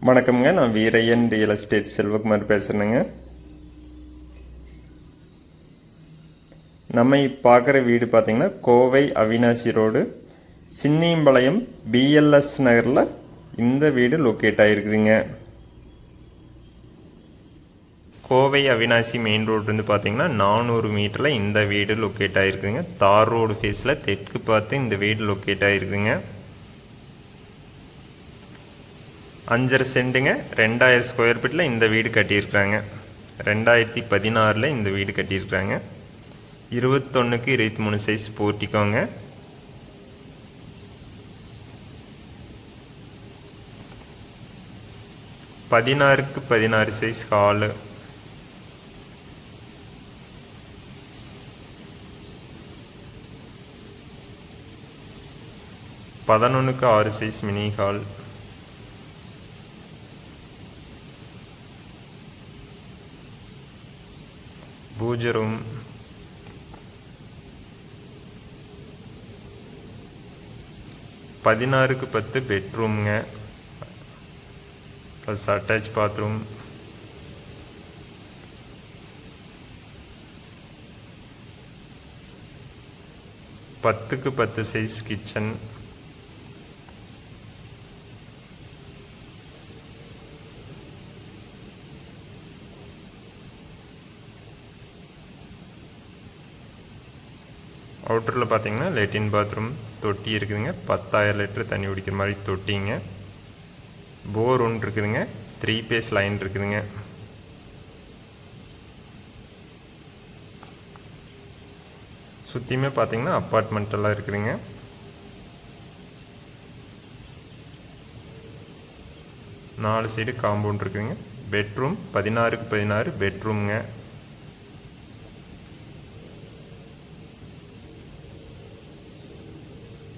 வணக்கம்ங்க. நான் Veeraiyan real estate Selvakumar பேசுகிறேங்க. நம்ம பார்க்குற வீடு பார்த்திங்கன்னா கோவை அவினாசி ரோடு சின்னியம்பாளையம் பிஎல்எஸ் நகரில் இந்த வீடு லொக்கேட் ஆகிருக்குதுங்க. கோவை அவினாசி மெயின் ரோடு வந்து பார்த்திங்கன்னா 400 மீட்டரில் இந்த வீடு லொக்கேட் ஆகிருக்குதுங்க. தார் ரோடு ஃபேஸில் தெற்கு பார்த்து இந்த வீடு லொக்கேட் ஆகிருக்குதுங்க. 5.5 சென்ட்டுங்க. 2000 ஸ்கொயர் ஃபீட்டில் இந்த வீடு கட்டியிருக்கிறாங்க. 2016 இந்த வீடு கட்டியிருக்கிறாங்க. 21க்கு 23 சைஸ் போர்ட்டிக்கோங்க. பதினாறுக்கு 16 சைஸ் ஹாலு. பதினொன்றுக்கு 6 சைஸ் மினி ஹால். பூஜை ரூம். பதினாறுக்கு 10 பெட்ரூம்ங்க. Plus attach bathroom. பத்துக்கு 10 சைஸ் கிச்சன். அவுட்டரில் பார்த்தீங்கன்னா லெட்டின் பாத்ரூம் தொட்டி இருக்குதுங்க. 10,000 லிட்டர் தண்ணி குடிக்கிற மாதிரி தொட்டிங்க. போர் ஒன்று இருக்குதுங்க. 3 பேஸ் லைன் இருக்குதுங்க. சுற்றியுமே பார்த்தீங்கன்னா அப்பார்ட்மெண்ட் எல்லாம் இருக்குதுங்க. நாலு சைடு காம்பவுண்ட் இருக்குதுங்க. பெட்ரூம் 16க்கு 16 பெட்ரூம்ங்க.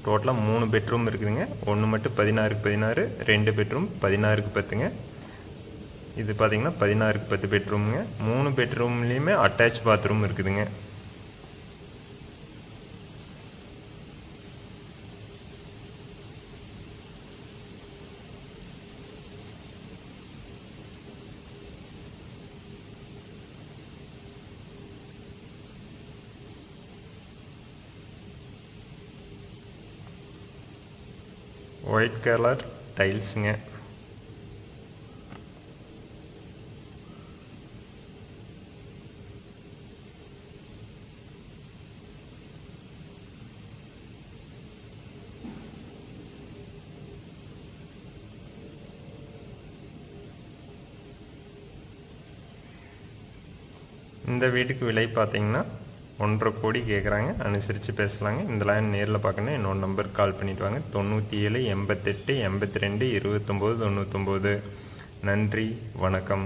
டோட்டலாக 3 பெட்ரூம் இருக்குதுங்க. ஒன்று மட்டும் 16க்கு 16, 2 பெட்ரூம் 16க்கு 10ங்க. இது பார்த்தீங்கன்னா 16க்கு 10 பெட்ரூமுங்க. 3 பெட்ரூம்லேயுமே அட்டாச் பாத்ரூம் இருக்குதுங்க. ஒயிட் கலர் டைல்ஸுங்க. இந்த வீட்டுக்கு விலை பார்த்தீங்கன்னா 1.5 கோடி கேட்குறாங்க. அனுசரித்து பேசலாங்க. இந்த லைன் நேரில் பார்க்கணும் என்னோட நம்பருக்கு கால் பண்ணிவிட்டு வாங்க. 97 88 82 29 99. நன்றி, வணக்கம்.